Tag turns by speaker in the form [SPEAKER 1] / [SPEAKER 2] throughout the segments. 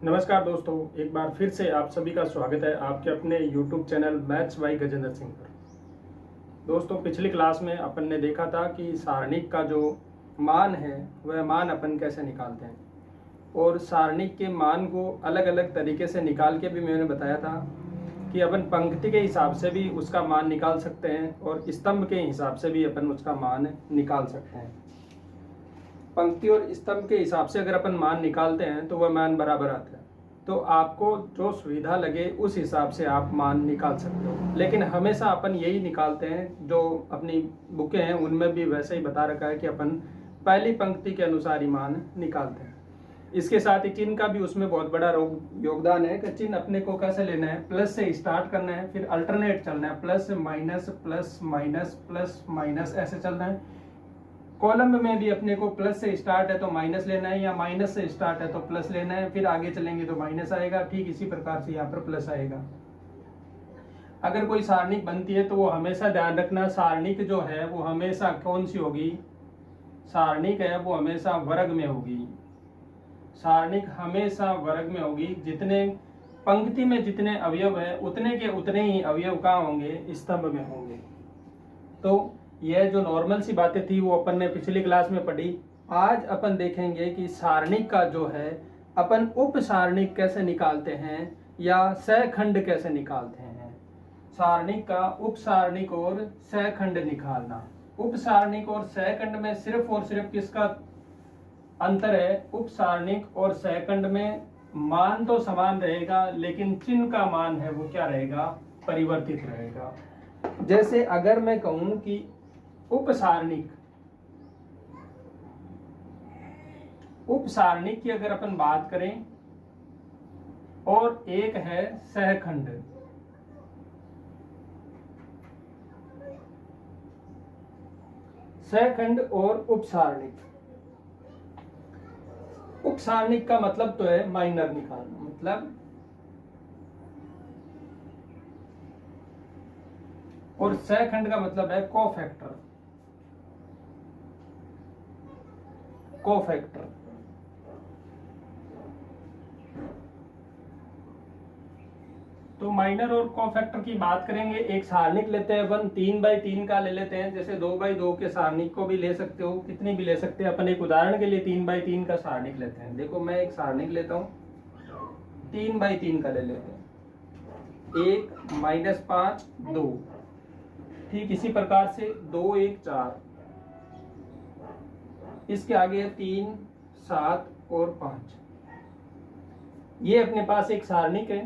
[SPEAKER 1] नमस्कार दोस्तों, एक बार फिर से आप सभी का स्वागत है आपके अपने YouTube channel maths by Gajendra Singh पर। दोस्तों, पिछली क्लास में अपन ने देखा था कि सारणिक का जो मान है वह मान अपन कैसे निकालते हैं, और सारणिक के मान को अलग अलग तरीके से निकाल के भी मैंने बताया था कि अपन पंक्ति के हिसाब से भी उसका मान निकाल सकते हैं और स्तंभ के हिसाब से भी अपन उसका मान निकाल सकते हैं। पंक्ति और स्तंभ के हिसाब से अगर अपन मान निकालते हैं तो वह मान बराबर आता है। तो आपको जो सुविधा लगे उस हिसाब से आप मान निकाल सकते हो, लेकिन हमेशा अपन यही निकालते हैं। जो अपनी बुकें हैं उनमें भी वैसे ही बता रखा है कि अपन पहली पंक्ति के अनुसार ही मान निकालते हैं। इसके साथ ही चिन्ह का भी उसमें बहुत बड़ा योगदान है कि चिन्ह अपने को कैसे लेना है, प्लस से स्टार्ट करना है, फिर अल्टरनेट चलना है, plus minus plus minus plus minus ऐसे चलना है। कॉलम में भी अपने को प्लस से स्टार्ट है तो माइनस लेना है, या माइनस से स्टार्ट है तो प्लस लेना है, फिर आगे चलेंगे तो माइनस आएगा। ठीक इसी प्रकार से यहाँ पर प्लस आएगा। अगर कोई सारणिक बनती है तो वो हमेशा ध्यान रखना, सारणिक जो है वो हमेशा कौन सी होगी, सारणिक है वो हमेशा वर्ग में होगी। सारणिक हमेशा वर्ग में होगी। जितने पंक्ति में जितने अवयव है उतने के उतने ही अवयव कहाँ होंगे, स्तंभ में होंगे। तो यह जो नॉर्मल सी बातें थी वो अपन ने पिछली क्लास में पढ़ी। आज अपन देखेंगे कि सारणिक का जो है अपन उप सारणिक कैसे निकालते हैं या सहखंड कैसे निकालते हैं। सारणिक का उप सारणिक और सहखंड निकालना। उप सारणिक और सहखंड में सिर्फ और सिर्फ किसका अंतर है, उप सारणिक और सहखंड में मान तो समान रहेगा लेकिन चिन्ह का मान है वो क्या रहेगा, परिवर्तित रहेगा। जैसे अगर मैं कहूं कि उप सारणिक की अगर अपन बात करें और एक है सहखंड, सहखंड और उप सारणिक। उप सारणिक का मतलब तो है माइनर निकालना, मतलब, और सहखंड का मतलब है कोफैक्टर। तो माइनर और कोफैक्टर की बात करेंगे। एक सारणिक लेते हैं अपन 3x3 का ले लेते हैं। जैसे 2x2 के सारणिक को भी ले सकते हो, कितनी भी ले सकते हैं। अपन एक उदाहरण के लिए 3x3 का सारणिक लेते हैं। देखो मैं एक सारणिक लेता हूं, 3x3 का ले लेते हैं। 1 -5 2। ठीक इसी प्रकार से 2 1 4, इसके आगे 3 7 और 5। ये अपने पास एक सारणिक है।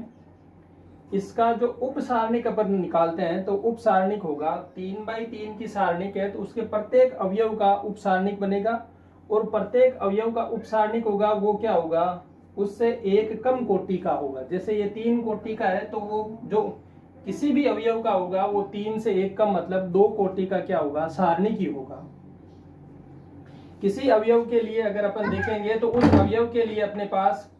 [SPEAKER 1] इसका जो उप सारणिक अपन निकालते हैं तो उप सारणिक होगा 3x3 की सारणिक है तो उसके प्रत्येक अवयव का उप सारणिक बनेगा, और प्रत्येक अवयव का उप सारणिक होगा वो क्या होगा, उससे एक कम कोटि का होगा। जैसे ये 3 कोटि का है तो वो जो किसी भी अवयव का होगा वो 3 से एक कम, मतलब 2 कोटि का क्या होगा, सारणिक ही होगा। किसी अवयव के लिए अगर अपन देखेंगे तो उस अवयव के लिए अपने पास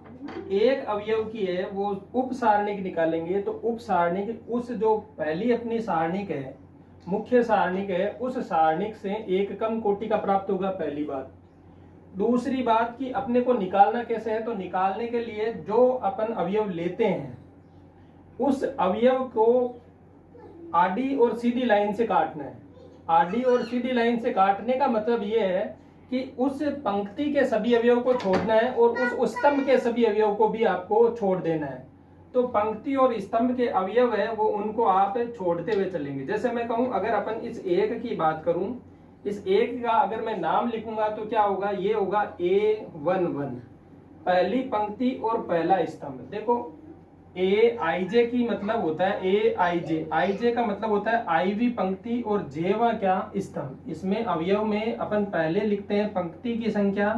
[SPEAKER 1] एक अवयव की है वो उप सारणिक निकालेंगे। तो उप सारणिक उस जो पहली अपनी सारणिक है, मुख्य सारणिक है, उस सारणिक से एक कम कोटि का प्राप्त होगा, पहली बात। दूसरी बात कि अपने को निकालना कैसे है, तो निकालने के लिए जो अपन अवयव लेते हैं उस अवयव को आडी और सीधी लाइन से काटना है। आडी और सीधी लाइन से काटने का मतलब ये है कि उस पंक्ति के सभी अवयव को छोड़ना है और उस स्तंभ के सभी अवयव को भी आपको छोड़ देना है। तो पंक्ति और स्तंभ के अवयव है वो उनको आप छोड़ते हुए चलेंगे। जैसे मैं कहूं अगर अपन इस एक की बात करूं, इस एक का अगर मैं नाम लिखूंगा तो क्या होगा, ये होगा A11, पहली पंक्ति और पहला स्तंभ। देखो AIJ की मतलब होता है AIJ का मतलब होता है IV पंक्ति और जेवा क्या, स्तंभ। इसमें अवयव में अपन पहले लिखते हैं पंक्ति की संख्या,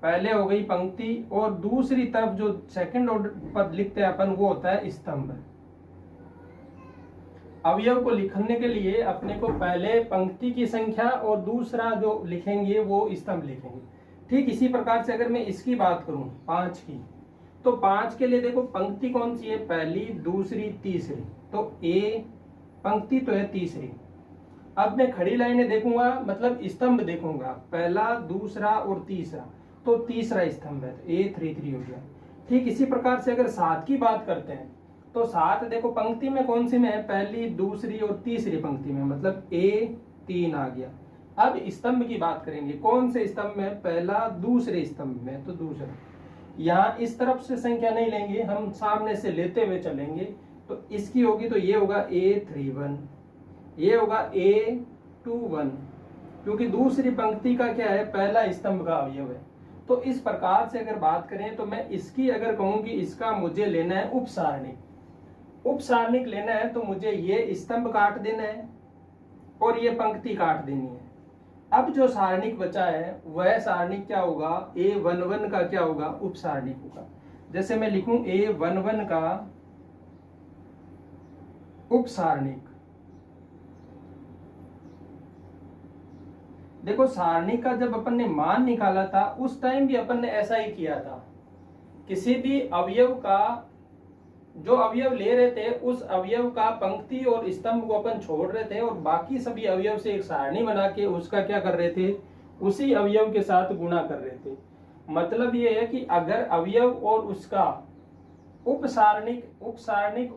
[SPEAKER 1] पहले हो गई पंक्ति, और दूसरी तरफ जो सेकंड ऑर्डर पर लिखते हैं अपन वो होता है स्तंभ। अवयव को लिखने के लिए अपने को पहले पंक्ति की संख्या और दूसरा जो लिखेंगे वो स्तंभ लिखेंगे। ठीक इसी प्रकार से अगर मैं इसकी बात करूं 5 की, तो 5 के लिए देखो पंक्ति कौन सी है, पहली दूसरी तीसरी, तो A पंक्ति तो है तीसरी। अब मैं खड़ी लाइनें देखूंगा, मतलब स्तंभ देखूंगा, पहला दूसरा और तीसरा, तो तीसरा स्तंभ है, तो A33 हो गया। ठीक इसी प्रकार से अगर 7 की बात करते हैं तो 7 देखो पंक्ति में कौन सी में है, पहली, दूसरी और तीसरी पंक्ति में, मतलब A3 आ गया। अब स्तंभ की बात करेंगे, कौन से स्तंभ में, पहला, दूसरे स्तंभ में, तो दूसरा। यहाँ इस तरफ से संख्या नहीं लेंगे, हम सामने से लेते हुए चलेंगे, तो इसकी होगी तो ये होगा A31, ये होगा A21, क्योंकि दूसरी पंक्ति का क्या है, पहला स्तंभ का अवयव है। तो इस प्रकार से अगर बात करें तो मैं इसकी अगर कहूं कि इसका मुझे लेना है उपसारणिक, उपसारणिक लेना है तो मुझे ये स्तंभ काट देना है और ये पंक्ति काट देनी है। अब जो सारणिक बचा है वह सारणिक क्या होगा, A11 का क्या होगा, उपसारणिक होगा। जैसे मैं लिखूं A11 का उपसारणिक। देखो सारणिक का जब अपन ने मान निकाला था उस टाइम भी अपन ने ऐसा ही किया था, किसी भी अवयव का जो अवयव ले रहे थे उस अवयव का पंक्ति और स्तंभ को अपन छोड़ रहे थे और बाकी सभी अवयव से एक सारणी बना के उसका क्या कर रहे थे, उसी अवयव के साथ गुणा कर रहे थे। मतलब ये है कि अगर अवयव और उसका उपसारणिक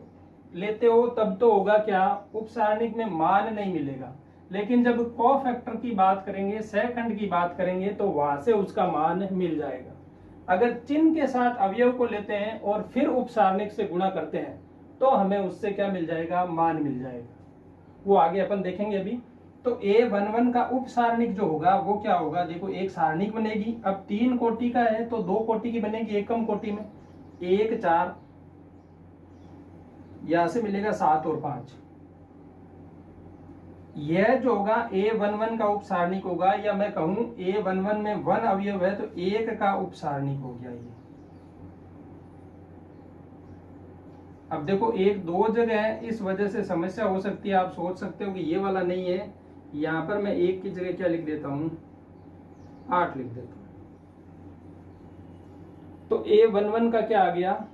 [SPEAKER 1] लेते हो तब तो होगा क्या, उपसारणिक में मान नहीं मिलेगा, लेकिन जब कोफैक्टर की बात करेंगे, सहखंड की बात करेंगे तो वहां से उसका मान मिल जाएगा। अगर चिन्ह के साथ अवयव को लेते हैं और फिर उपसारणिक से गुणा करते हैं तो हमें उससे क्या मिल जाएगा, मान मिल जाएगा। वो आगे अपन देखेंगे अभी। तो A11 का उपसारणिक जो होगा वो क्या होगा, देखो एक सारणिक बनेगी, अब 3 कोटि का है तो 2 कोटि की बनेगी एकम कोटि में, 1 4, यहां से मिलेगा 7 और 5। यह जो होगा A11 का उपसारणिक होगा, या मैं कहूं A11 में 1 अवयव है तो 1 का उपसारणिक हो गया ये। अब देखो 1 2 जगह है, इस वजह से समस्या हो सकती है, आप सोच सकते हो कि ये वाला नहीं है, यहां पर मैं 1 की जगह क्या लिख देता हूं, 8 लिख देता हूं। तो A11 का क्या आ गया,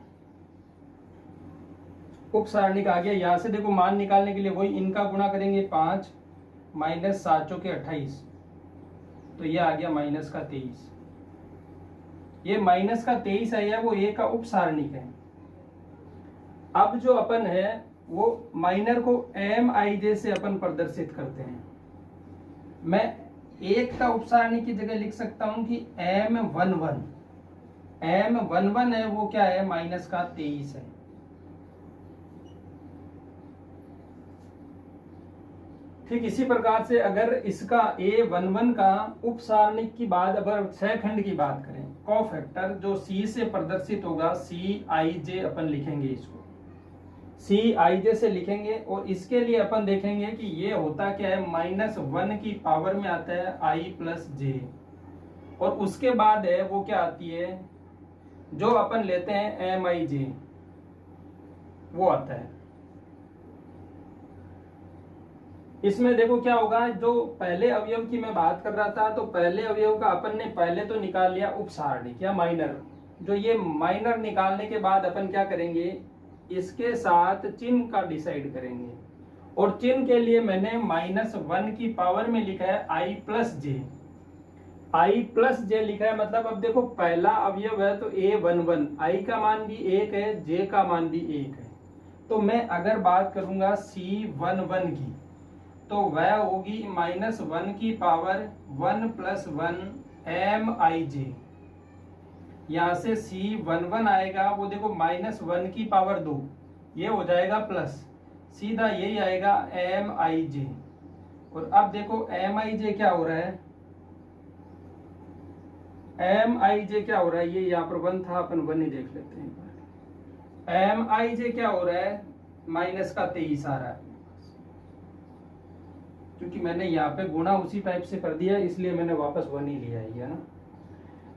[SPEAKER 1] उपसारणिक आ गया। यहां से देखो मान निकालने के लिए वही इनका गुणा करेंगे, 5 माइनस 7 चौके 28, तो ये आ गया माइनस का 23। ये माइनस का 23 आया, वो A का उपसारणिक है। अब जो अपन है वो माइनर को MIJ से अपन प्रदर्शित करते हैं। मैं 1 का उपसारणिक की जगह लिख सकता हूं कि M11 है, वो क्या है, माइनस का 23 है। ठीक इसी प्रकार से अगर इसका A11 का उपसारणिक की बात, अगर सहखंड की बात करें, कोफैक्टर जो C से प्रदर्शित होगा, CIJ अपन लिखेंगे, इसको CIJ से लिखेंगे और इसके लिए अपन देखेंगे कि ये होता क्या है, -1 की पावर में आता है I+J, और उसके बाद है वो क्या आती है, जो अपन लेते हैं MIJ, वो आता है। इसमें देखो क्या होगा, जो पहले अवयव की मैं बात कर रहा था, तो पहले अवयव का अपन ने पहले तो निकाल लिया उपसारणिक या माइनर। जो ये माइनर निकालने के बाद अपन क्या करेंगे, इसके साथ चिन्ह का डिसाइड करेंगे, और चिन्ह के लिए मैंने -1 की पावर में लिखा है I+J लिखा है। मतलब अब देखो पहला अवयव है तो A11, I का मान भी 1 है, J का मान भी 1 है। तो मैं अगर बात करूंगा C11 की, तो वह होगी -1 की पावर 1 + 1 MIJ। यहां से C11 आएगा, वो देखो -1 की पावर 2, ये हो जाएगा प्लस, सीधा यही आएगा MIJ। और अब देखो MIJ क्या हो रहा है, MIJ क्या हो रहा है, ये यहाँ पर 1 था, अपन 1 ही देख लेते हैं। MIJ क्या हो रहा है, माइनस का 23 आ रहा है, क्योंकि मैंने यहाँ पे गुणा उसी टाइप से कर दिया, इसलिए मैंने वापस 1 ही लिया है ना।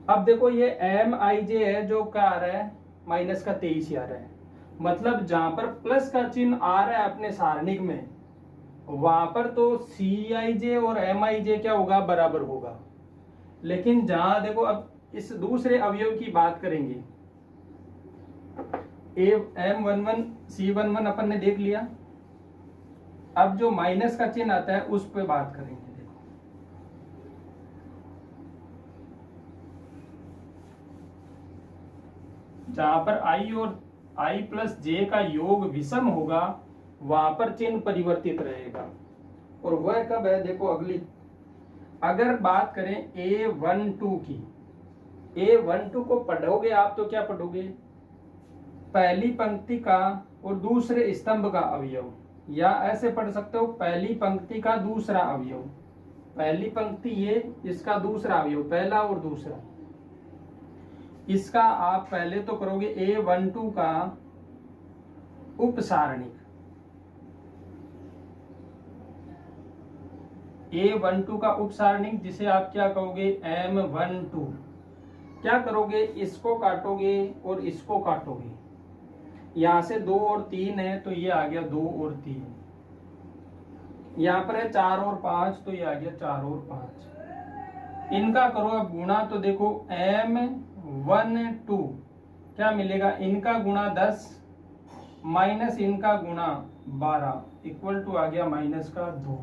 [SPEAKER 1] अब देखो ये MIJ है जो क्या आ रहा है, माइनस का 23 ही आ रहा है। मतलब जहां पर प्लस का चिन्ह आ रहा है अपने सारणिक में, वहां पर तो CIJ और MIJ क्या होगा, बराबर होगा। लेकिन जहां देखो अब इस दूसरे अवयव की बात करेंगे, M11 C11 अपन ने देख लिया, अब जो माइनस का चिन्ह आता है उस पर बात करेंगे। देखो जहां पर आई और आई प्लस जे का योग विषम होगा वहां पर चिन्ह परिवर्तित रहेगा। और वह कब है, देखो अगली, अगर बात करें A12 की, A12 को पढ़ोगे आप तो क्या पढ़ोगे, पहली पंक्ति का और दूसरे स्तंभ का अवयव, या ऐसे पढ़ सकते हो पहली पंक्ति का दूसरा अवयव, पहली पंक्ति ये, इसका दूसरा अवयव, पहला और दूसरा। इसका आप पहले तो करोगे A12 का उपसारणिक, A12 का उपसारणिक जिसे आप क्या कहोगे M12। क्या करोगे, इसको काटोगे और इसको काटोगे, यहां से 2 और 3 है तो ये आ गया 2 और 3, यहां पर है 4 और 5 तो ये आ गया 4 और 5। इनका करो अब गुणा तो देखो M12 क्या मिलेगा, इनका गुणा 10 माइनस इनका गुणा 12 इक्वल टू आ गया माइनस का 2।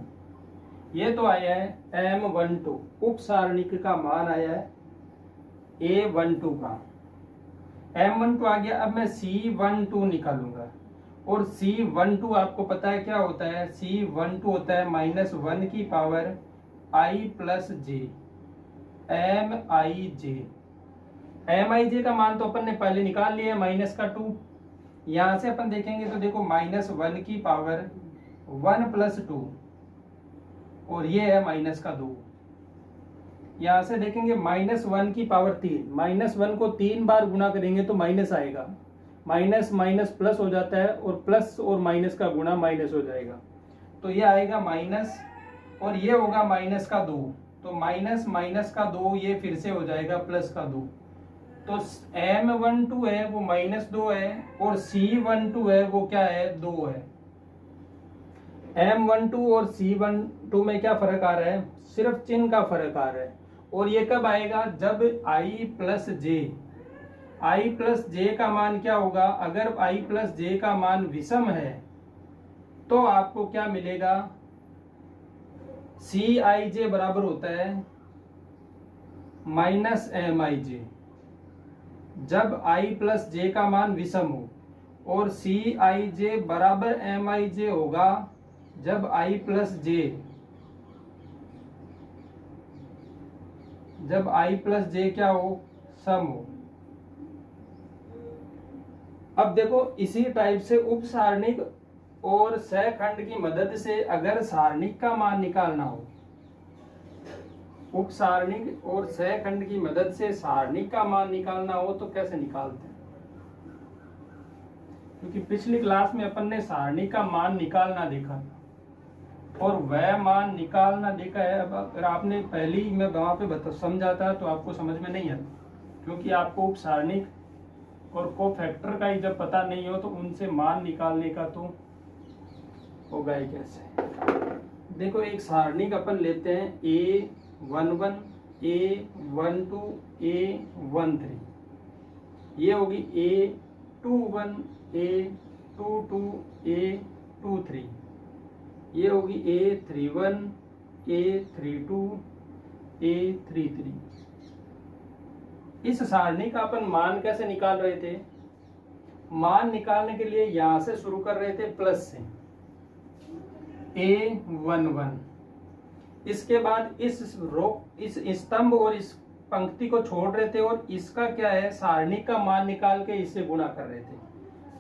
[SPEAKER 1] ये तो आया है M12, उपसारणिक का मान आया है A12 का, M12 आ गया। अब मैं C12 निकालूंगा, और C12 आपको पता है क्या होता है, C12 होता है -1 की power I plus J, MIJ। MIJ का मान तो अपन ने पहले निकाल लिया है माइनस का 2, यहां से अपन देखेंगे तो देखो -1 की पावर 1 प्लस 2, और ये है माइनस का 2। यहां से देखेंगे -1 की पावर 3, -1 को 3 बार गुणा करेंगे तो माइनस आएगा, माइनस माइनस प्लस हो जाता है, और प्लस और माइनस का गुणा माइनस हो जाएगा, तो ये आएगा माइनस, और ये होगा माइनस का 2, तो माइनस माइनस का 2 ये फिर से हो जाएगा प्लस का 2। तो M12 है वो -2 है, और C12 है वो क्या है, 2 है। M12 और C12 में क्या फर्क आ रहा है, सिर्फ चिन्ह का फर्क आ रहा है। और ये कब आएगा, जब I plus J, I plus J का मान क्या होगा, अगर I प्लस जे का मान विषम है तो आपको क्या मिलेगा, CIJ बराबर होता है -MIJ, जब I प्लस जे का मान विषम हो, और CIJ बराबर MIJ होगा जब I प्लस जे, जब I प्लस जे क्या हो, सम हो। अब देखो इसी टाइप से उपसारणिक और सहखंड की मदद से अगर सारणिक का मान निकालना हो, उपसारणिक और सहखंड की मदद से सारणिक का मान निकालना हो तो कैसे निकालते हैं, क्योंकि पिछली क्लास में अपन ने सारणिक का मान निकालना देखा था और वह मान निकालना देखा है। अब अगर आपने पहली मैं वहां पे समझाता तो आपको समझ में नहीं आता, क्योंकि आपको उपसारणिक और कोफैक्टर का ही जब पता नहीं हो तो उनसे मान निकालने का तो होगा ही कैसे। देखो एक सारणिक अपन लेते हैं A11, A12, A13, ये होगी A21, A22, A23, ये होगी A31, A32, A33। इस सारणी का अपन मान कैसे निकाल रहे थे, मान निकालने के लिए यहां से शुरू कर रहे थे प्लस से, A11, इसके बाद इस स्तंभ और इस पंक्ति को छोड़ रहे थे और इसका क्या है सारणी का मान निकाल के इससे गुणा कर रहे थे,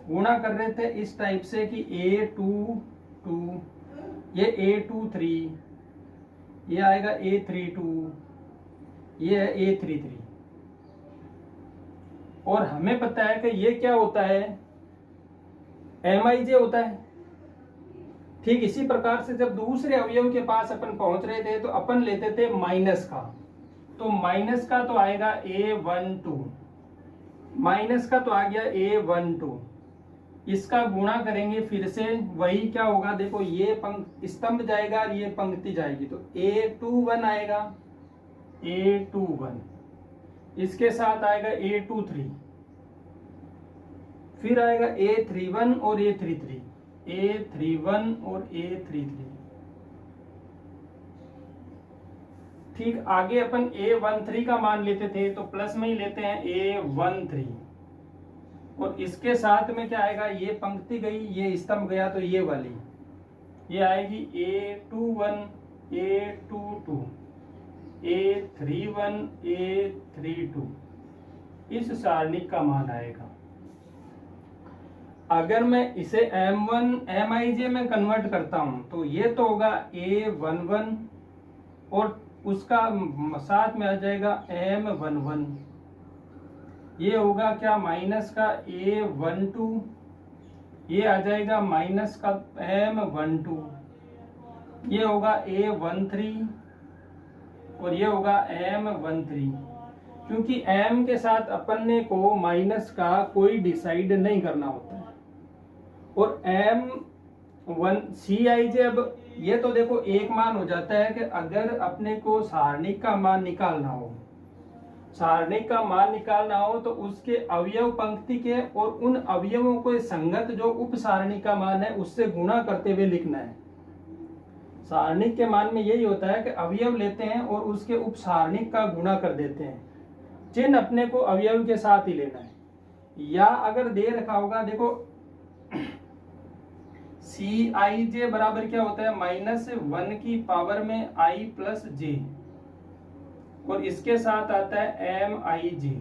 [SPEAKER 1] गुणा कर रहे थे इस टाइप से कि A22, ये A23, ये आएगा A32, ये है A33। और हमें पता है कि ये क्या होता है, MIJ होता है। ठीक इसी प्रकार से जब दूसरे अवयव के पास अपन पहुंच रहे थे तो अपन लेते थे माइनस का, तो माइनस का तो आएगा A12, माइनस का तो आ गया A12, इसका गुणा करेंगे फिर से वही क्या होगा, देखो ये स्तंभ जाएगा और ये पंक्ति जाएगी तो A21 आएगा, A21, इसके साथ आएगा A23, फिर आएगा A31 और A33, A31 और A33। ठीक आगे अपन A13 का मान लेते थे तो प्लस में ही लेते हैं A13, और इसके साथ में क्या आएगा, ये पंक्ति गई, ये स्तंभ गया, तो ये वाली ये आएगी A21 A22 A31 A32, इस सारणिक का मान आएगा। अगर मैं इसे M1 Mij में कन्वर्ट करता हूं तो ये तो होगा A11 और उसका साथ में आ जाएगा M11, ये होगा क्या माइनस का A12, ये आ जाएगा माइनस का M12, ये होगा A13 और ये होगा M13। क्योंकि M के साथ अपन ने को माइनस का कोई डिसाइड नहीं करना होता है, और Cij अब ये तो देखो एक मान हो जाता है कि अगर अपने को सारणिक का मान निकालना हो, सारणिक का मान निकालना हो तो उसके अवयव पंक्ति के और उन अवयवों को संगत जो उप सारणिक का मान है उससे गुणा करते हुए लिखना है। सारणिक के मान में यही होता है कि अवयव लेते हैं और उसके उप सारणिक का गुणा कर देते हैं, चिन्ह अपने को अवयव के साथ ही लेना है। या अगर दे रखा होगा देखो Cij बराबर क्या होता है, -1 की पावर में i प्लस j, और इसके साथ आता है Mij।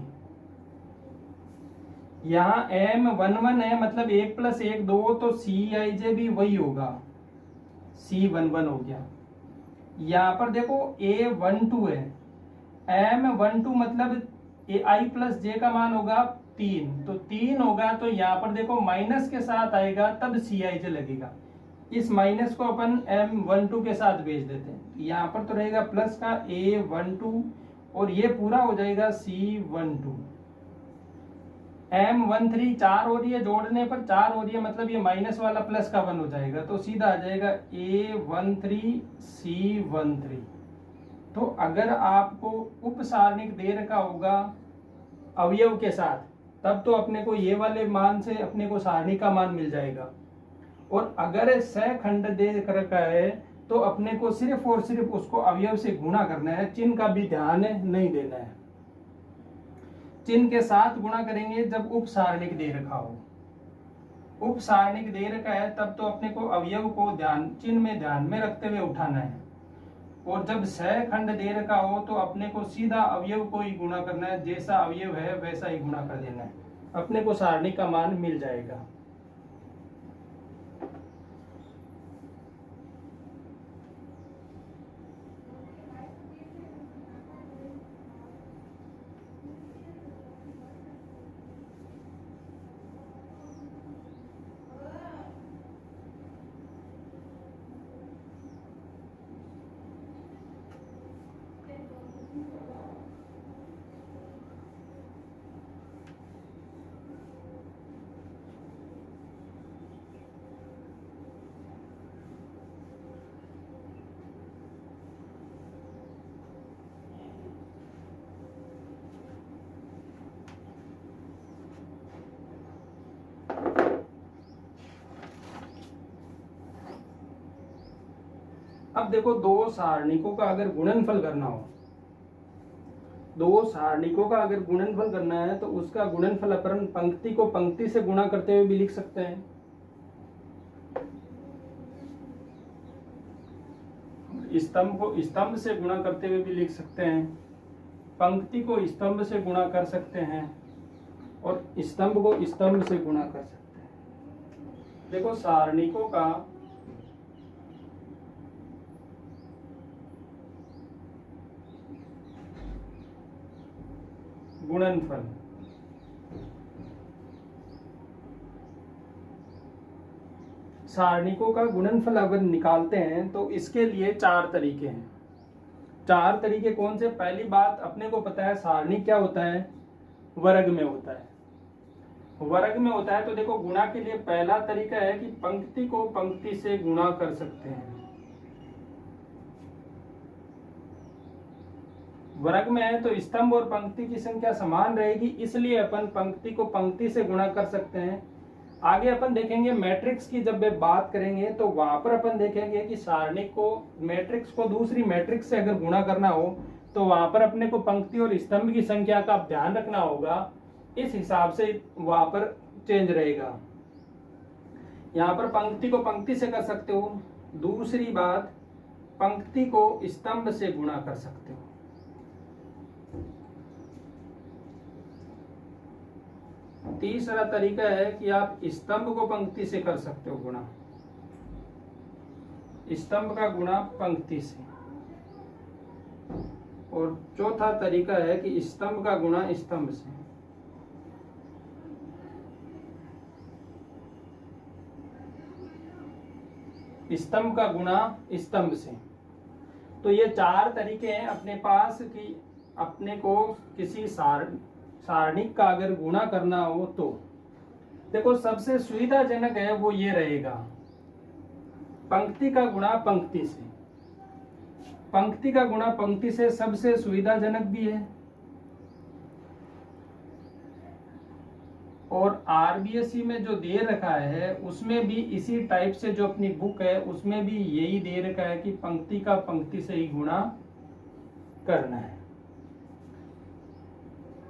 [SPEAKER 1] यहाँ M11 है मतलब 1 + 1 2, तो Cij भी वही होगा, C11 हो गया। यहाँ पर देखो A12 है, M12 मतलब i प्लस j का मान होगा 3, तो 3 होगा, तो यहाँ पर देखो माइनस के साथ आएगा तब Cij लगेगा। इस माइनस को अपन M12 के साथ भेज देते हैं, यहाँ पर तो रहेगा प्लस का A12 और ये पूरा हो जाएगा C12। M13 4 हो रही है, जोड़ने पर 4 हो रही है, मतलब ये माइनस वाला प्लस का 1 हो जाएगा, तो सीधा आ जाएगा A13 C13। तो अगर आपको उप सारणिक दे रखा होगा अवयव के साथ, तब तो अपने को ये वाले मान से अपने को सारणी का मान मिल जाएगा। और अगर सहखंड दे रखा है तो अपने को सिर्फ और सिर्फ उसको अवयव से गुणा करना है, चिन्ह का भी ध्यान नहीं देना है। चिन्ह के साथ गुणा करेंगे जब उप सारणिक दे रखा हो। उप सारणिक दे रखा है तब तो अपने को अवयव को चिन्ह में ध्यान में रखते हुए उठाना है, और जब सहखंड दे रखा हो तो अपने को सीधा अवयव को ही गुणा करना है, जैसा अवयव है वैसा ही गुणा कर देना है, अपने को सारणी का मान मिल जाएगा। अब देखो दो सारणिकों का अगर गुणनफल करना हो, दो सारणिकों का अगर गुणनफल करना है तो उसका गुणनफल अपन पंक्ति को पंक्ति से गुणा करते हुए भी लिख सकते हैं, स्तंभ को स्तंभ से गुणा करते हुए भी लिख सकते हैं, पंक्ति को स्तंभ से गुणा कर सकते हैं और स्तंभ को स्तंभ से गुणा कर सकते हैं। देखो सारणिकों का गुणनफल, सारणिकों का गुणनफल अगर निकालते हैं तो इसके लिए 4 तरीके हैं। 4 तरीके कौन से? पहली बात अपने को पता है सारणी क्या होता है, वर्ग में होता है। वर्ग में होता है तो देखो गुणा के लिए पहला तरीका है कि पंक्ति को पंक्ति से गुणा कर सकते हैं। वर्ग में है तो स्तंभ और पंक्ति की संख्या समान रहेगी, इसलिए अपन पंक्ति को पंक्ति से गुणा कर सकते हैं। आगे अपन देखेंगे मैट्रिक्स की, जब वे बात करेंगे तो वहां पर अपन देखेंगे कि सारणिक को मैट्रिक्स को दूसरी मैट्रिक्स से अगर गुणा करना हो तो वहां पर अपने को पंक्ति और स्तंभ की संख्या का ध्यान रखना होगा। इस हिसाब से वहां पर चेंज रहेगा। यहाँ पर पंक्ति को पंक्ति से कर सकते हो। दूसरी बात, पंक्ति को स्तंभ से गुणा कर सकते हो। तीसरा तरीका है कि आप स्तंभ को पंक्ति से कर सकते हो गुणा, स्तंभ का गुणा पंक्ति से। और चौथा तरीका है कि स्तंभ का गुणा स्तंभ से। स्तंभ का गुणा स्तंभ से। तो ये 4 तरीके हैं अपने पास कि अपने को किसी सारणिक का अगर गुणा करना हो तो देखो सबसे सुविधाजनक है वो ये रहेगा, पंक्ति का गुणा पंक्ति से। पंक्ति का गुणा पंक्ति से सबसे सुविधाजनक भी है। और आरबीएससी में जो दे रखा है उसमें भी इसी टाइप से, जो अपनी बुक है उसमें भी यही दे रखा है कि पंक्ति का पंक्ति से ही गुणा करना है।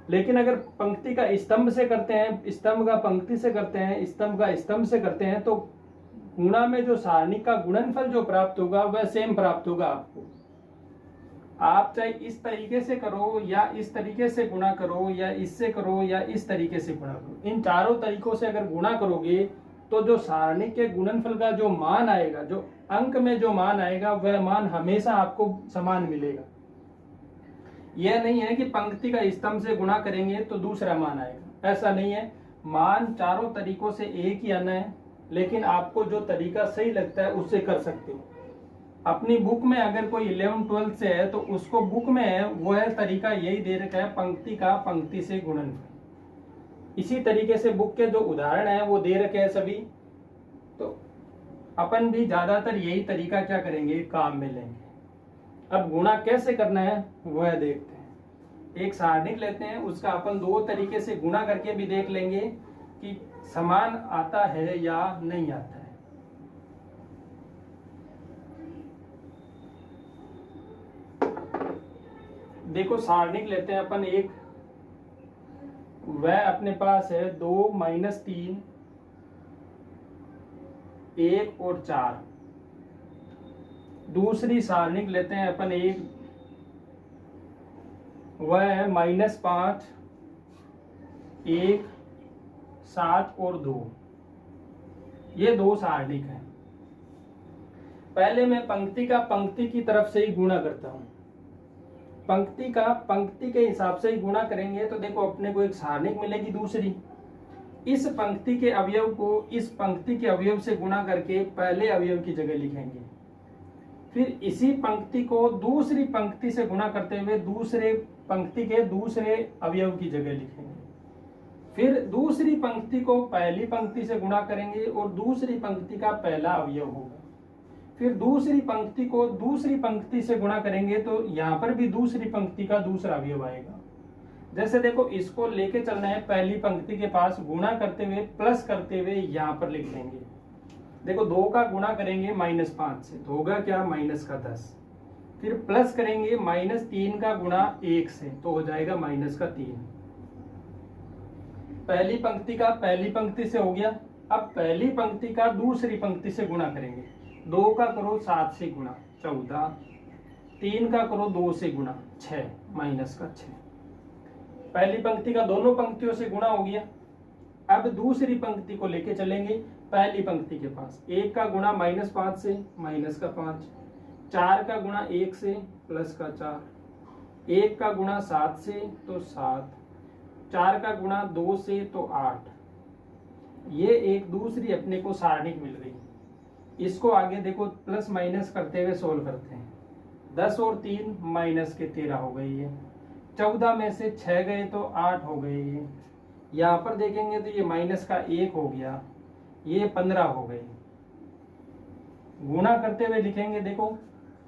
[SPEAKER 1] लेकिन अगर पंक्ति का स्तंभ से करते हैं, स्तंभ का पंक्ति से करते हैं, स्तंभ का स्तंभ से करते हैं तो गुणा में जो सारणी का गुणनफल जो प्राप्त होगा वह सेम प्राप्त होगा आपको। आप चाहे इस तरीके से करो या इस तरीके से गुणा करो या इससे करो या इस तरीके से गुणा करो, इन चारों तरीकों से अगर गुणा करोगे तो जो सारणी के गुणनफल का जो मान आएगा, जो अंक में जो मान आएगा वह मान हमेशा आपको समान मिलेगा। यह नहीं है कि पंक्ति का स्तंभ से गुणा करेंगे तो दूसरा मान आएगा, ऐसा नहीं है। मान चारों तरीकों से एक ही आना है, लेकिन आपको जो तरीका सही लगता है उससे कर सकते हो। अपनी बुक में अगर कोई 11-12 से है तो उसको बुक में है वह तरीका यही दे रखा है, पंक्ति का पंक्ति से गुणनफल। इसी तरीके से बुक के जो उदाहरण है वो दे रखे हैं सभी, तो अपन भी ज्यादातर यही तरीका क्या करेंगे, काम में लेंगे। अब गुणा कैसे करना है वह देखते हैं। एक सारणिक लेते हैं, उसका अपन 2 तरीके से गुणा करके भी देख लेंगे कि समान आता है या नहीं आता है। देखो सारणिक लेते हैं अपन एक, वह अपने पास है 2 - 3 1 और 4। दूसरी सारणिक लेते हैं अपन एक, वह है -5 1 7 और 2। ये 2 सारणिक है। पहले मैं पंक्ति का पंक्ति की तरफ से ही गुणा करता हूं। पंक्ति का पंक्ति के हिसाब से ही गुणा करेंगे तो देखो अपने को एक सारणिक मिलेगी दूसरी। इस पंक्ति के अवयव को इस पंक्ति के अवयव से गुणा करके पहले अवयव की जगह लिखेंगे। फिर इसी पंक्ति को दूसरी पंक्ति से गुणा करते हुए दूसरे पंक्ति के दूसरे अवयव की जगह लिखेंगे। फिर दूसरी पंक्ति को पहली पंक्ति से गुणा करेंगे और दूसरी पंक्ति का पहला अवयव होगा। फिर दूसरी पंक्ति को दूसरी पंक्ति से गुणा करेंगे तो यहाँ पर भी दूसरी पंक्ति का दूसरा अवयव आएगा। जैसे देखो इसको लेके चलना है, पहली पंक्ति के पास गुणा करते हुए प्लस करते हुए यहाँ पर लिख लेंगे। देखो 2 का गुणा करेंगे -5 से तो होगा क्या, -10। फिर प्लस करेंगे -3 का गुणा 1 से तो हो जाएगा -3। पहली पंक्ति का पहली पंक्ति से हो गया। अब पहली पंक्ति का दूसरी पंक्ति से गुणा करेंगे। 2 का करो 7 से गुणा 14, 3 का करो 2 से गुणा 6 -6। पहली पंक्ति का दोनों पंक्तियों से गुणा हो गया। अब दूसरी पंक्ति को लेके चलेंगे पहली पंक्ति के पास। 1 का गुणा -5 से -5, 4 का गुणा 1 से +4, 1 का गुणा 7 से तो 7, 4 का गुणा 2 से तो 8। ये एक दूसरी अपने को सारणिक मिल गई। इसको आगे देखो प्लस माइनस करते हुए सोल्व करते हैं। 10 और 3 -13 हो गई है। 14 में से 6 गए तो 8 हो गए ये। यहाँ पर देखेंगे तो ये -1 हो गया, ये 15 हो गई। गुणा करते हुए लिखेंगे, देखो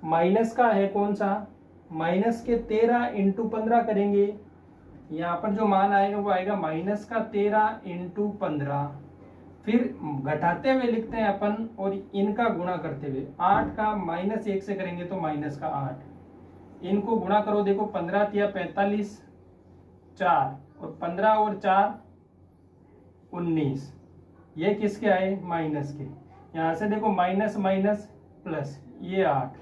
[SPEAKER 1] माइनस का है कौन सा, -13 × 15 करेंगे। यहाँ पर जो मान आएगा वो आएगा -13 × 15। फिर घटाते हुए लिखते हैं अपन और इनका गुणा करते हुए। 8 का -1 से करेंगे तो -8। इनको गुणा करो, देखो 15 × 45 4 और 15 और 4 19। ये किसके आए? माइनस के। यहाँ से देखो माइनस माइनस प्लस, ये 8।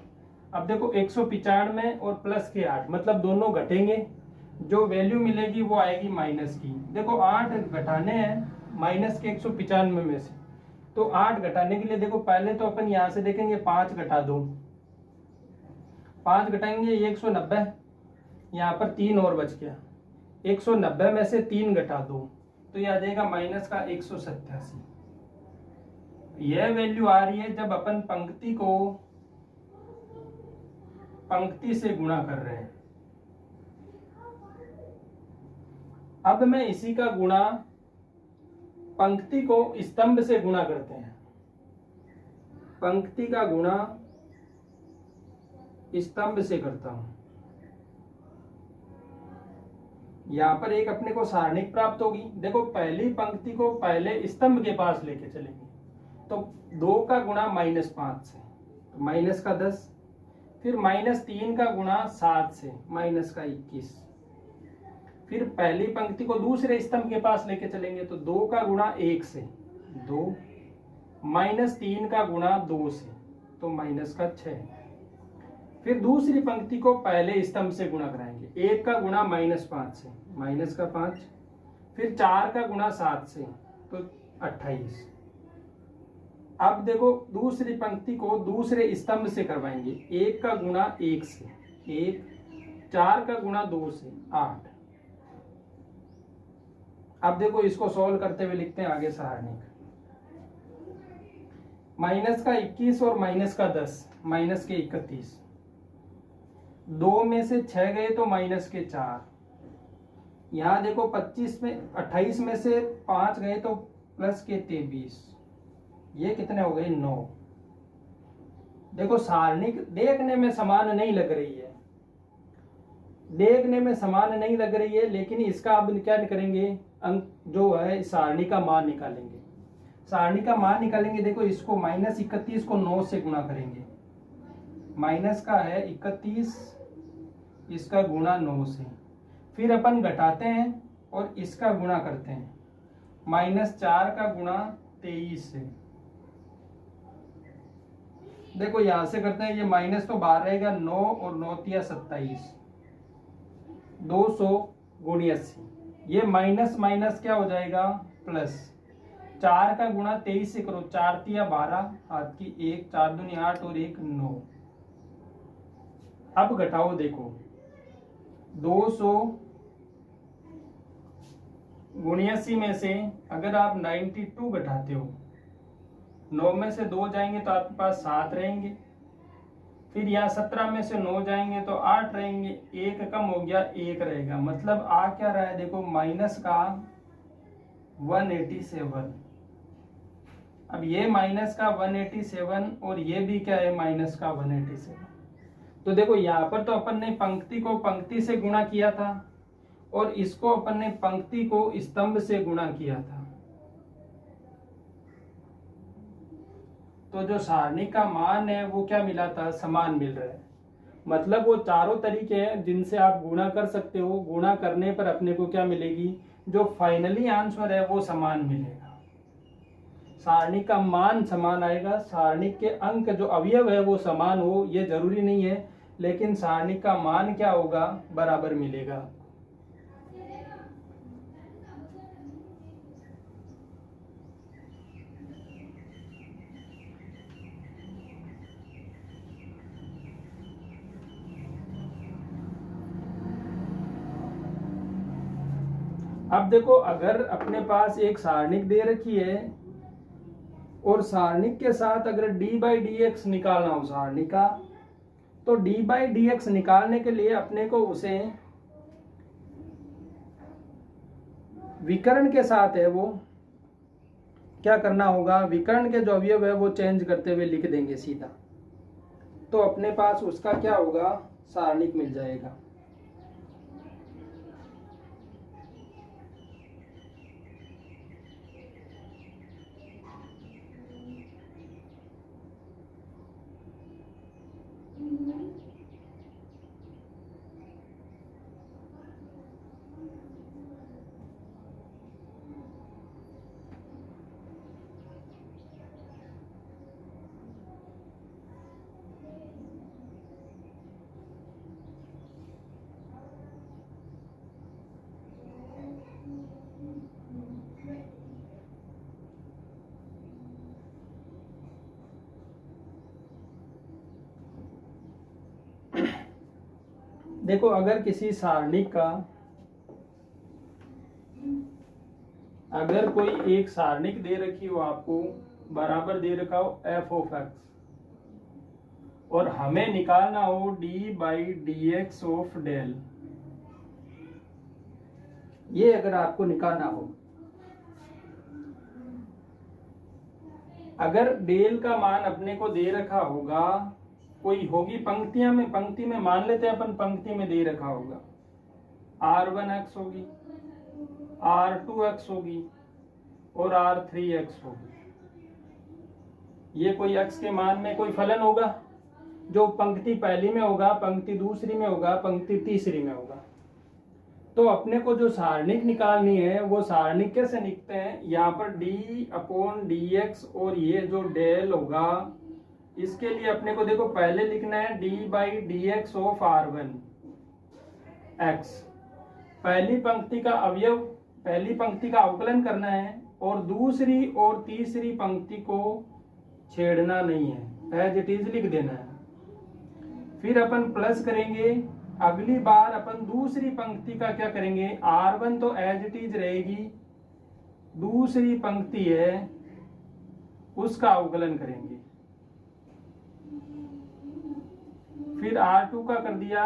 [SPEAKER 1] अब देखो 195 और प्लस के 8, मतलब दोनों घटेंगे, जो वैल्यू मिलेगी वो आएगी माइनस की। देखो 8 घटाने हैं माइनस के 195 में से, तो 8 घटाने के लिए देखो पहले तो अपन यहाँ से देखेंगे 5 घटा दो, 5 घटाएंगे 190, यहाँ पर 3 और बच गया, 190 में से 3 घटा दो तो यह आ जाएगा माइनस का 187। यह वैल्यू आ रही है जब अपन पंक्ति को पंक्ति से गुणा कर रहे हैं। अब मैं इसी का गुणा पंक्ति को स्तंभ से गुणा करते हैं। पंक्ति का गुणा स्तंभ से करता हूं। यहां पर एक अपने को सारणिक प्राप्त होगी। देखो पहली पंक्ति को पहले स्तंभ के पास लेके चलेंगे, तो 2 का गुणा -5 से तो माइनस का 10, फिर -3 का गुणा 7 से माइनस का 21, फिर पहली पंक्ति को दूसरे स्तंभ के पास लेके चलेंगे तो 2 का गुणा 1 से 2, -3 का गुणा 2 से तो माइनस का 6, फिर दूसरी पंक्ति को पहले स्तंभ से गुणा कराएंगे, 1 का गुणा -5 से माइनस का 5, फिर 4 का गुणा 7 से तो 28। अब देखो दूसरी पंक्ति को दूसरे स्तंभ से करवाएंगे, 1 का गुणा 1 से 1, 4 का गुणा 2 से 8। अब देखो इसको सॉल्व करते हुए लिखते हैं आगे सारणिक। माइनस का 21 और माइनस का 10, माइनस के 31, 2 में से 6 गए तो माइनस के 4। यहां देखो 28 में से 5 गए तो प्लस के 23, ये कितने हो गए? 9। देखो सारणिक देखने में समान नहीं लग रही है, देखने में समान नहीं लग रही है, लेकिन इसका अब क्या करेंगे? अंक जो है सारणी का मान निकालेंगे। सारणी का मान निकालेंगे, देखो इसको -31 को 9 से गुणा करेंगे, माइनस का है 31, इसका गुणा 9 से, फिर अपन घटाते हैं और इसका गुणा करते हैं, -4 का गुणा 23 से। देखो यहां से करते हैं, ये माइनस तो बाहर रहेगा, 9 और 9 तिया 27, 200 गुणी 80, ये माइनस माइनस क्या हो जाएगा? प्लस। 4 का गुणा 23 से करो, 4 तिया 12, हाथ की 1, 4 दूनी 8 और 1 9। अब घटाओ, देखो 200 गुणी 80 में से अगर आप 92 घटाते हो, 9 में से 2 जाएंगे तो आपके पास 7 रहेंगे, फिर यहाँ 17 में से 9 जाएंगे तो 8 रहेंगे, 1 कम हो गया, 1 रहेगा, मतलब आ क्या रहा है? देखो माइनस का 187। अब ये माइनस का 187 और ये भी क्या है? माइनस का 187। तो देखो यहाँ पर तो अपन ने पंक्ति को पंक्ति से गुणा किया था और इसको अपन ने पंक्ति को स्तंभ से गुणा किया था, तो जो सारणी का मान है वो क्या मिला था? समान मिल रहा है। मतलब वो चारों तरीके हैं जिनसे आप गुणा कर सकते हो, गुणा करने पर अपने को क्या मिलेगी? जो फाइनली आंसर है वो समान मिलेगा, सारणी का मान समान आएगा। सारणी के अंक जो अवयव है वो समान हो ये जरूरी नहीं है, लेकिन सारणी का मान क्या होगा? बराबर मिलेगा। अब देखो अगर अपने पास एक सारणिक दे रखी है और सारणिक के साथ अगर d/dx निकालना हो सारणी का, तो d/dx निकालने के लिए अपने को उसे विकर्ण के साथ है वो क्या करना होगा? विकर्ण के जो अवयव है वो चेंज करते हुए लिख देंगे सीधा, तो अपने पास उसका क्या होगा? सारणिक मिल जाएगा। देखो अगर किसी सारणिक का, अगर कोई एक सारणिक दे रखी हो आपको, बराबर दे रखा हो एफ ऑफ एक्स, और हमें निकालना हो D by D X of del, ये अगर आपको निकालना हो, अगर डेल का मान अपने को दे रखा होगा, कोई होगी पंक्तियां में, पंक्ति में मान लेते हैं अपन, पंक्ति में दे रखा होगा r1x होगी, r2x होगी और r3x होगी। ये कोई x के मान में कोई फलन होगा जो पंक्ति पहली में होगा, पंक्ति दूसरी में होगा, पंक्ति तीसरी में होगा। तो अपने को जो सारणिक निकालनी है वो सारणिक कैसे निकलते हैं, यहाँ पर d अपॉन डी एक्स और ये जो डेल होगा, इसके लिए अपने को देखो पहले लिखना है d by D X of r1 x, पहली पंक्ति का अवयव, पहली पंक्ति का अवकलन करना है और दूसरी और तीसरी पंक्ति को छेड़ना नहीं है, एज इट इज लिख देना है। फिर अपन प्लस करेंगे, अगली बार अपन दूसरी पंक्ति का क्या करेंगे, r1 तो एज इट इज रहेगी, दूसरी पंक्ति है उसका अवकलन करेंगे। फिर r2 का कर दिया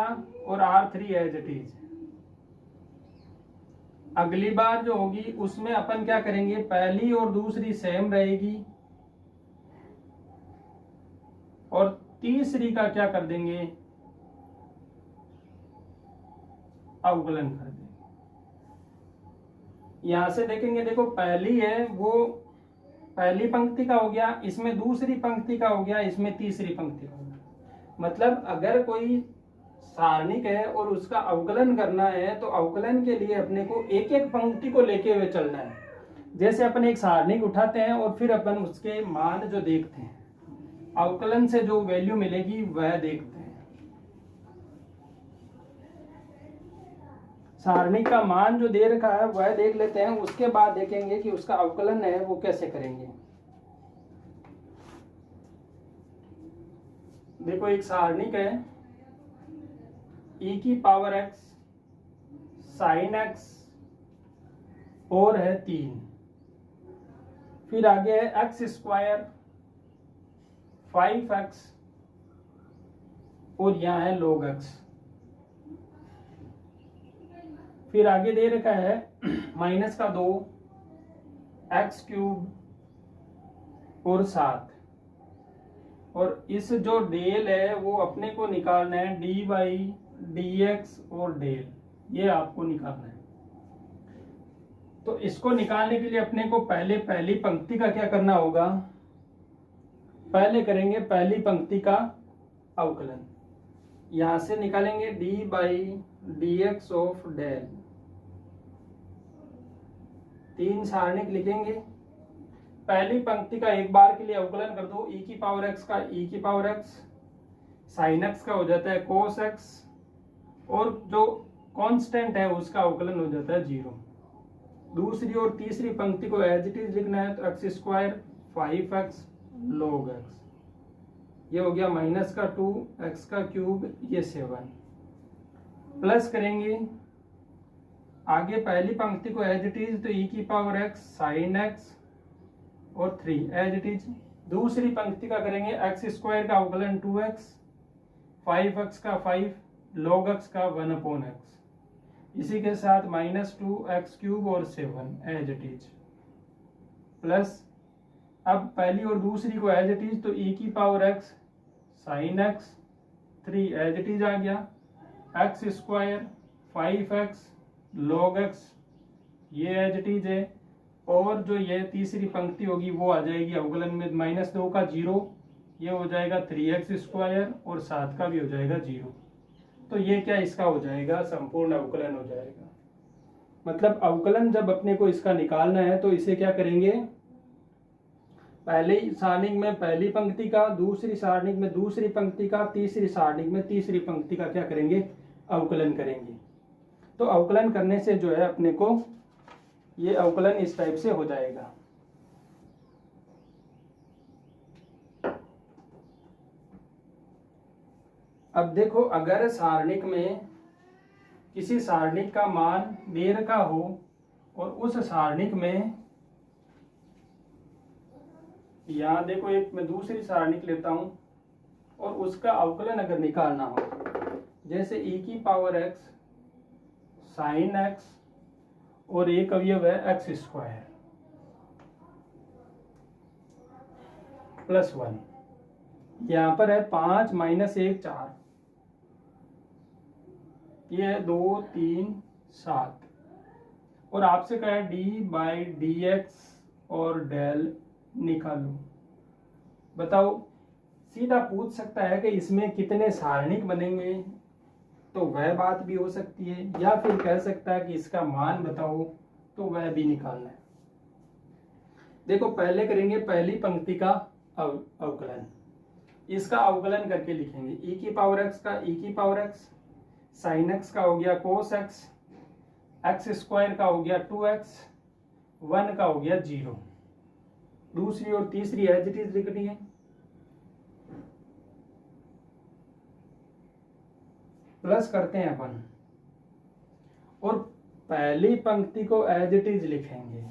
[SPEAKER 1] और r3 एज इट इज। अगली बार जो होगी उसमें अपन क्या करेंगे, पहली और दूसरी सेम रहेगी और तीसरी का क्या कर देंगे, अवकलन कर देंगे। यहां से देखेंगे, देखो पहली है वो पहली पंक्ति का हो गया, इसमें दूसरी पंक्ति का हो गया, इसमें तीसरी पंक्ति का हो गया। मतलब अगर कोई सारणिक है और उसका अवकलन करना है तो अवकलन के लिए अपने को एक एक पंक्ति को लेके हुए चलना है। जैसे अपन एक सारणिक उठाते हैं और फिर अपन उसके मान जो देखते हैं, अवकलन से जो वैल्यू मिलेगी वह देखते हैं। सारणिक का मान जो दे रखा है वह देख लेते हैं, उसके बाद देखेंगे कि उसका अवकलन है वो कैसे करेंगे। देखो एक सारणिक है e की पावर x साइन x और है 3, फिर आगे है एक्स स्क्वायर 5x और यहाँ है log x। फिर आगे दे रखा है माइनस का 2 एक्स क्यूब और 7, और इस जो डेल है वो अपने को निकालना है डी बाई डी एक्स और डेल, ये आपको निकालना है। तो इसको निकालने के लिए अपने को पहले पहली पंक्ति का क्या करना होगा, पहले करेंगे पहली पंक्ति का अवकलन, यहां से निकालेंगे D by D X of del. 3 सारणिक लिखेंगे, पहली पंक्ति का एक बार के लिए अवकलन कर दो, e की पावर x का e की पावर x, साइन x का हो जाता है cos x, और जो कांस्टेंट है उसका अवकलन हो जाता है 0। दूसरी और तीसरी पंक्ति को एज इट इज लिखना है, तो x square 5x log x, ये हो गया माइनस का 2 x का क्यूब, ये 7 प्लस करेंगे आगे पहली पंक्ति को एज इट इज, तो e की पावर x साइन x और 3 एज इट इज। दूसरी पंक्ति का करेंगे एक्स स्क्वायर का अवकलन 2x, 5x का 5, log x का 1/x, इसी के साथ माइनस 2x क्यूब और 7 एज इट इज, प्लस अब पहली और दूसरी को एज इट इज, तो e की power x sine x 3 as it is आ गया, x square 5x log x, ये एज इट इज है, और जो ये तीसरी पंक्ति होगी वो आ जाएगी अवकलन में माइनस 2 का 0, ये हो जाएगा 3x स्क्वायर और 7 का भी हो जाएगा 0। तो ये क्या इसका हो जाएगा, संपूर्ण अवकलन हो जाएगा। मतलब अवकलन जब अपने को इसका निकालना है तो इसे क्या करेंगे, पहले सारणिक में पहली पंक्ति का, दूसरी सारणिक में दूसरी पंक्ति का, तीसरी सारणिक में तीसरी पंक्ति का क्या करेंगे, अवकलन करेंगे। तो अवकलन करने से जो है अपने को ये अवकलन इस टाइप से हो जाएगा। अब देखो अगर सारणिक में किसी सारणिक का मान दे रखा हो और उस सारणिक में, यहाँ देखो एक मैं दूसरी सारणिक लेता हूं और उसका अवकलन अगर निकालना हो, जैसे e की पावर x साइन x और एक अवयव है x स्क्वायर प्लस 1, यहाँ पर है 5 माइनस 1 4, ये है 2 3 7, और आपसे कहा है डी बाई डी एक्स और डेल निकालो। बताओ, सीधा पूछ सकता है कि इसमें कितने सारणिक बनेंगे, तो वह बात भी हो सकती है, या फिर कह सकता है कि इसका मान बताओ, तो वह भी निकालना है। देखो पहले करेंगे पहली पंक्ति का अवकलन, इसका अवकलन करके लिखेंगे e की पावर x का e की पावर x, साइन x का हो गया कोस x, x स्क्वायर का हो गया 2x, 1 का हो गया 0। दूसरी और तीसरी एज इट इज लिखनी है, प्लस करते हैं अपन, और पहली पंक्ति को एज इट इज लिखेंगे।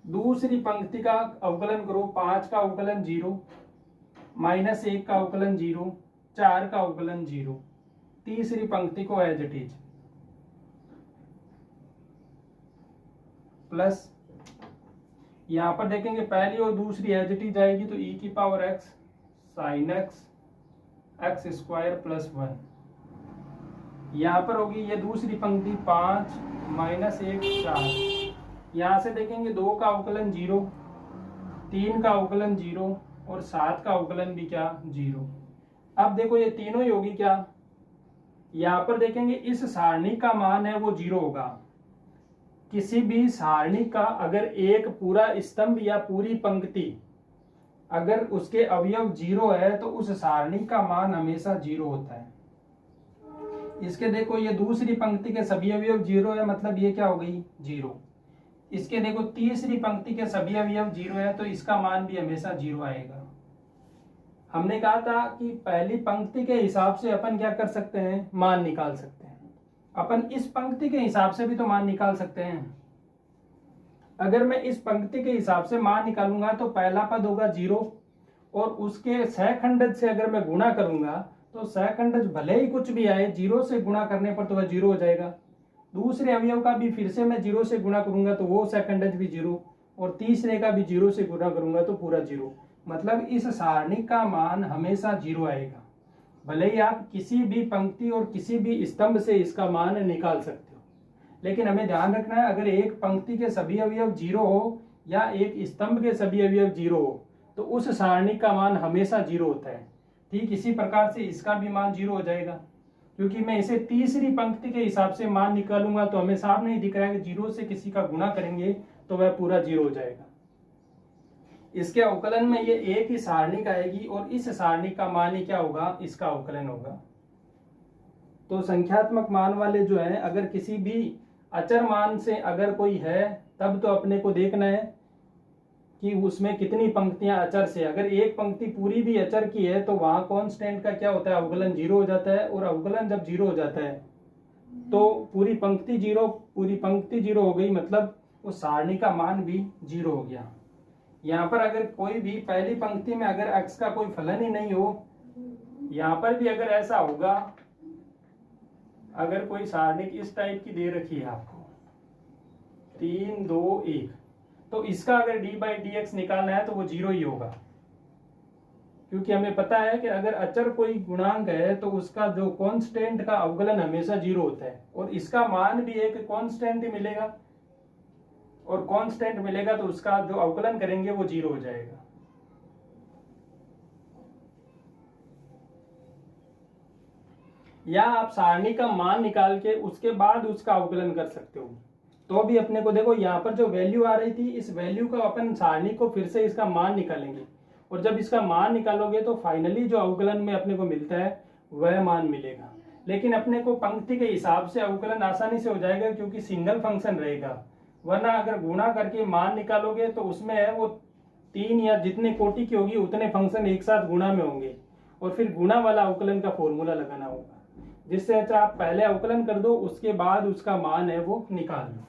[SPEAKER 1] दूसरी पंक्ति का अवकलन करो, 5 का अवकलन 0, माइनस 1 का अवकलन 0, 4 का अवकलन 0। तीसरी पंक्ति को एज इट इज, प्लस यहां पर देखेंगे पहली और दूसरी एज इट इज आएगी, तो e की power x sine x x square plus 1। यहां पर होगी ये दूसरी पंक्ति 5 माइनस 1 4, यहां से देखेंगे 2 का अवकलन 0, 3 का अवकलन 0 और 7 का अवकलन भी क्या 0। अब देखो ये तीनों ही होगी क्या, यहां पर देखेंगे इस सारणी का मान है वो 0 होगा। किसी भी सारणी का अगर एक पूरा स्तंभ या पूरी पंक्ति अगर उसके अवयव 0 है तो उस सारणी का मान हमेशा 0 होता है। इसके देखो ये दूसरी पंक्ति के सभी अवयव 0 है, मतलब ये क्या हो गई 0। इसके देखो तीसरी पंक्ति के सभी अवयव 0 है, तो इसका मान भी हमेशा 0 आएगा। हमने कहा था कि पहली पंक्ति के हिसाब से अपन क्या कर सकते हैं, मान निकाल सकते हैं। अपन इस पंक्ति के हिसाब से भी तो मान निकाल सकते हैं। अगर मैं इस पंक्ति के हिसाब से मान निकालूंगा तो पहला पद होगा 0, और उसके सहखंडज से अगर मैं गुणा करूंगा तो सहखंडज भले ही कुछ भी आए, 0 से गुणा करने पर तो वह 0 हो जाएगा। दूसरे अवयव का भी फिर से मैं 0 से गुणा करूंगा तो वो सहखंडज भी 0, और तीसरे का भी 0 से गुणा करूंगा तो पूरा 0। मतलब इस सारणी का मान हमेशा 0 आएगा, भले ही आप किसी भी पंक्ति और किसी भी स्तंभ से इसका मान निकाल सकते हो। लेकिन हमें ध्यान रखना है, अगर एक पंक्ति के सभी अवयव 0 हो या एक स्तंभ के सभी अवयव 0 हो तो उस सारणी का मान हमेशा 0 होता है। ठीक इसी प्रकार से इसका भी मान 0 हो जाएगा, क्योंकि मैं इसे तीसरी पंक्ति के हिसाब से मान निकालूंगा तो हमें साफ नहीं दिख रहा है कि 0 से किसी का गुणा करेंगे तो वह पूरा 0 हो जाएगा। इसके अवकलन में ये एक ही सारणी का आएगी और इस सारणी का मान ही क्या होगा, इसका अवकलन होगा। तो संख्यात्मक मान वाले जो है, अगर किसी भी अचर मान से अगर कोई है तब तो अपने को देखना है कि उसमें कितनी पंक्तियां अचर से। अगर एक पंक्ति पूरी भी अचर की है तो वहां कांस्टेंट का क्या होता है, अवकलन 0 हो जाता है, और अवकलन जब 0 हो जाता है तो पूरी पंक्ति 0 हो गई, मतलब उस सारणी का मान भी 0 हो गया। यहाँ पर अगर कोई भी पहली पंक्ति में अगर x का कोई फलन ही नहीं हो, यहाँ पर भी अगर ऐसा होगा, अगर कोई सारणिक इस टाइप की दे रखी है आपको 3 2 1, तो इसका अगर d बाई डी एक्स निकालना है तो वो 0 ही होगा, क्योंकि हमें पता है कि अगर अचर कोई गुणांक है तो उसका जो कांस्टेंट का अवकलन हमेशा 0 होता है, और इसका मान भी एक कांस्टेंट ही मिलेगा, और कांस्टेंट मिलेगा तो उसका जो अवकलन करेंगे वो 0 हो जाएगा। या आप सारणी का मान निकाल के उसके बाद उसका अवकलन कर सकते हो। तो भी अपने को देखो यहाँ पर जो वैल्यू आ रही थी, इस वैल्यू का अपन सारणी को फिर से इसका मान निकालेंगे, और जब इसका मान निकालोगे तो फाइनली जो अवकलन में अपने को मिलता है वह मान मिलेगा। लेकिन अपने को पंक्ति के हिसाब से अवकलन आसानी से हो जाएगा, क्योंकि सिंगल फंक्शन रहेगा। वरना अगर गुणा करके मान निकालोगे तो उसमें है वो 3 या जितने कोटि की होगी उतने फंक्शन एक साथ गुणा में होंगे, और फिर गुणा वाला अवकलन का फॉर्मूला लगाना होगा, जिससे अच्छा आप पहले अवकलन कर दो, उसके बाद उसका मान है वो निकाल लो।